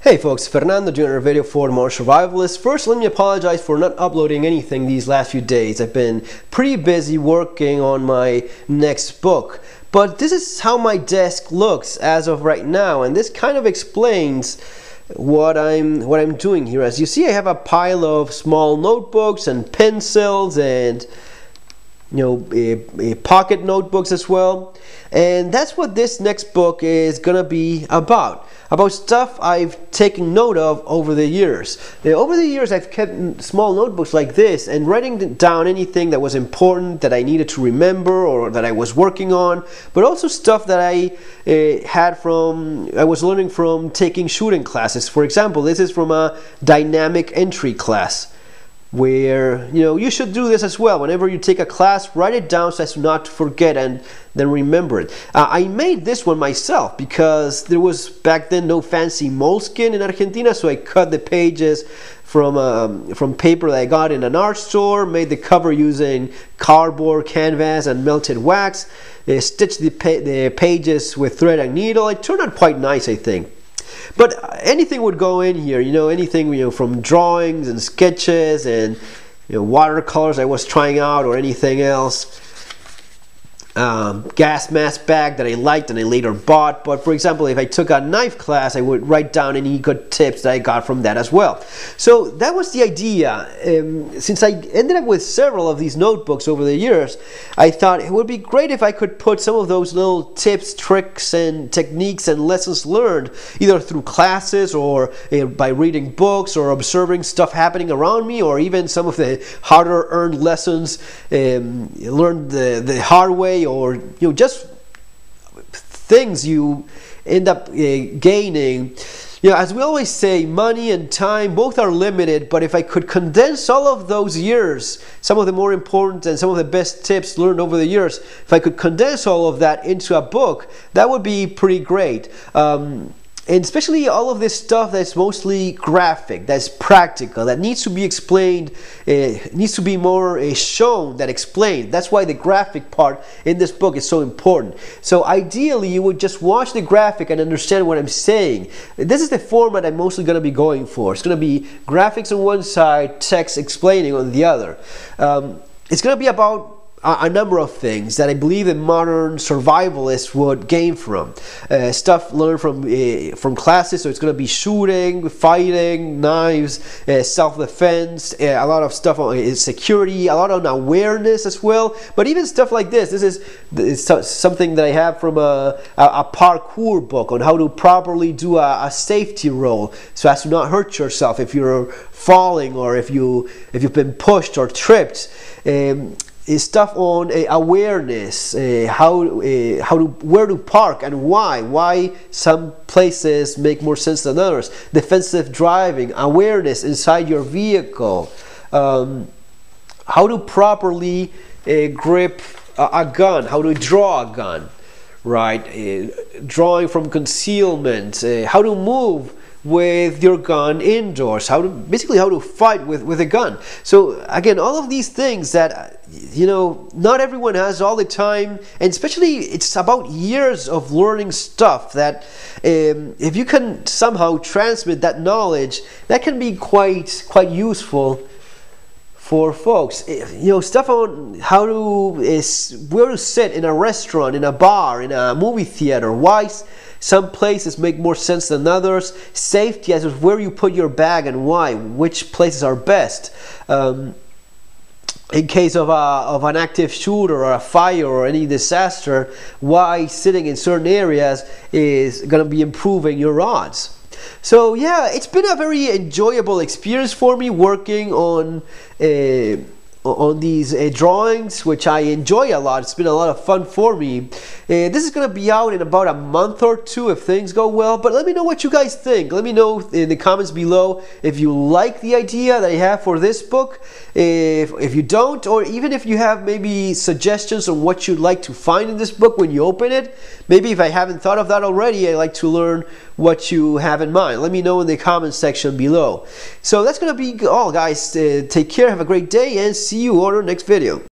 Hey folks, Fernando doing another video for Modern Survivalist. First, let me apologize for not uploading anything these last few days. I've been pretty busy working on my next book. But this is how my desk looks as of right now, and this kind of explains what I'm doing here. As you see, I have a pile of small notebooks and pencils and pocket notebooks as well. And that's what this next book is gonna be about stuff I've taken note of over the years. Over the years, I've kept small notebooks like this and writing down anything that was important that I needed to remember or that I was working on, but also stuff that I was learning from taking shooting classes. For example, this is from a dynamic entry class, where you should do this as well. Whenever you take a class, write it down so as not to forget and then remember it. I made this one myself because there was back then no fancy Moleskine in Argentina, so I cut the pages from paper that I got in an art store, made the cover using cardboard, canvas, and melted wax, stitched the pages with thread and needle. It turned out quite nice, I think. But anything would go in here, anything from drawings and sketches and watercolors I was trying out, or anything else. Gas mask bag that I liked and I later bought. But for example, if I took a knife class, I would write down any good tips that I got from that as well. So that was the idea. Since I ended up with several of these notebooks over the years, I thought it would be great if I could put some of those little tips, tricks, and techniques and lessons learned either through classes or by reading books or observing stuff happening around me, or even some of the harder earned lessons learned the hard way, or just things you end up gaining. As we always say, money and time both are limited, but if I could condense all of those years, some of the more important and some of the best tips learned over the years, if I could condense all of that into a book, that would be pretty great. And especially all of this stuff that's mostly graphic, that's practical, that needs to be explained, needs to be more shown than explained. That's why the graphic part in this book is so important. So ideally, you would just watch the graphic and understand what I'm saying. This is the format I'm mostly going to be going for. It's going to be graphics on one side, text explaining on the other. It's going to be about a number of things that I believe a modern survivalist would gain from. Stuff learned from classes, so it's going to be shooting, fighting, knives, self-defense, a lot of stuff on security, a lot on awareness as well, but even stuff like this. This is something that I have from a parkour book on how to properly do a safety roll so as to not hurt yourself if you're falling or if you've been pushed or tripped. Is stuff on awareness, where to park and why some places make more sense than others, defensive driving, awareness inside your vehicle, how to properly grip a gun, how to draw a gun, right, drawing from concealment, how to move with your gun indoors, basically how to fight with a gun. So again, all of these things that not everyone has all the time, and especially it's about years of learning stuff that if you can somehow transmit that knowledge, that can be quite useful for folks. Stuff on where to sit in a restaurant, in a bar, in a movie theater, why some places make more sense than others, safety as of where you put your bag and why, which places are best. In case of an active shooter or a fire or any disaster, why sitting in certain areas is going to be improving your odds. So yeah, it's been a very enjoyable experience for me working on these drawings, which I enjoy a lot. It's been a lot of fun for me. This is going to be out in about a month or two if things go well, but let me know what you guys think. Let me know in the comments below if you like the idea that I have for this book, if you don't, or even if you have maybe suggestions on what you'd like to find in this book when you open it. Maybe if I haven't thought of that already, I'd like to learn what you have in mind. Let me know in the comments section below. So that's going to be all, guys. Take care, have a great day, and see you on our next video.